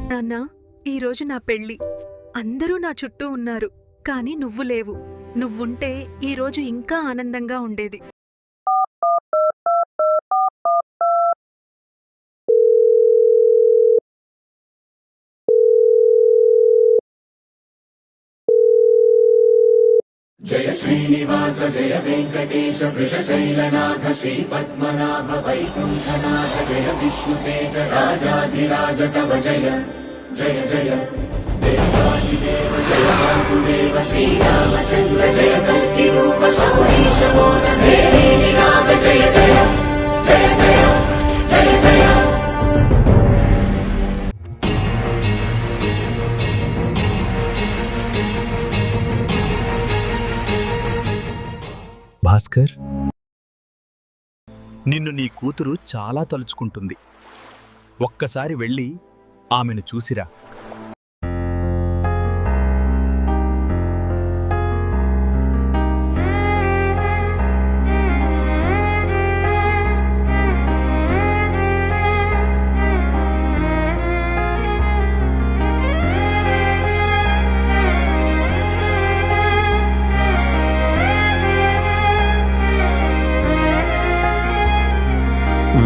నాన్నా, ఈరోజు నా పెళ్ళి. అందరూ నా చుట్టూ ఉన్నారు, కానీ నువ్వు లేవు. నువ్వుంటే ఈరోజు ఇంకా ఆనందంగా ఉండేది. జయ శ్రీనివాస జయ వెంకటేశ వృషశైలనాథ శ్రీ పద్మనాభ వైకుంఠనాథ జయ విష్ణుతేజ రాజాధిరాజ తవ జయ జయ జయ దేవాదిదేవ జయ వాసుదేవ శ్రీరామచంద్ర జయ కల్కి రూప శౌరీశ మోద దేవీ వినాద జయ జయ జయ జయ జయ జయ. భాస్కర్, నిన్ను నీ కూతురు చాలా తలుచుకుంటుంది. ఒక్కసారి వెళ్ళి ఆమెను చూసిరా.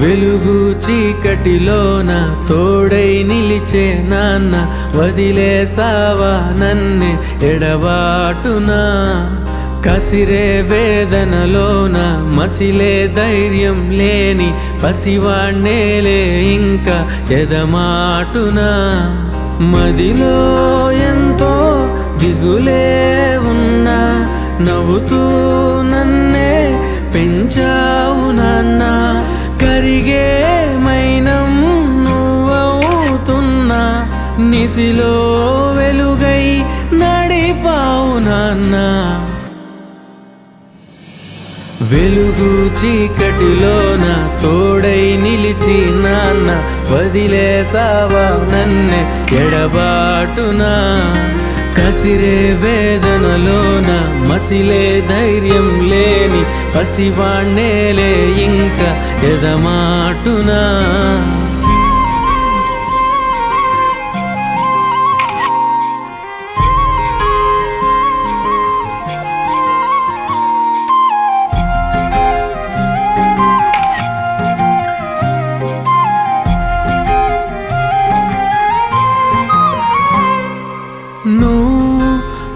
వెలుగు చీకటిలోన తోడై నిలిచే నాన్న, వదిలేసావా నన్నే ఎడబాటునా. కసిరే వేదనలోన మసిలే ధైర్యం లేని పసివాణ్ణేలే ఇంకా ఎదమాటునా. మదిలో ఎంతో దిగులే ఉన్నా, నవ్వుతూ నన్నే పెంచావు నాన్న. కరిగే మైనం నువ్వవుతున్నా, నిసిలో వెలుగై నడిపావు నాన్న. వెలుగు చీకటిలోన తోడై నిలిచి నాన్న, వదిలేసావా నన్నే ఎడబాటునా. కసిరే వేదనలోన మసిలే ధైర్యం లేని పసివాణ్ణేలే ఇంకా ఎదమాటునా.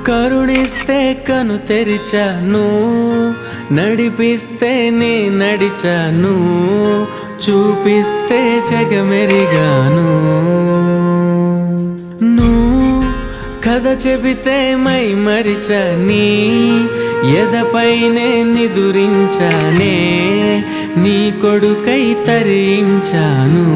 కరుణిస్తే కను తెరిచాను, నడిపిస్తే నే నడిచాను, చూపిస్తే జగమెరిగాను. నువ్వు కథ చెబితే మై మరిచని, ఎదపైనే నిదురించానే, నీ కొడుకై తరించాను.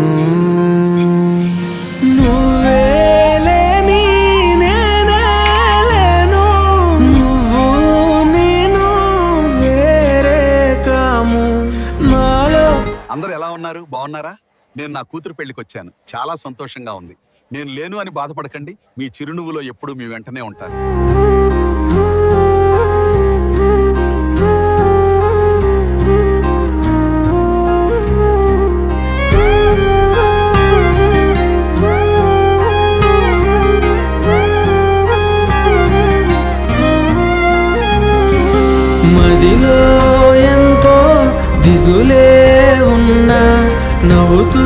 అందరూ ఎలా ఉన్నారు? బాగున్నారా? నేను నా కూతురు పెళ్లికి వచ్చాను. చాలా సంతోషంగా ఉంది. నేను లేను అని బాధపడకండి. మీ చిరునవ్వులో ఎప్పుడూ మీ వెంటనే ఉంటాను. మదిలో ఎంతో దిగులే ఉన్నా, నవ్వుతూ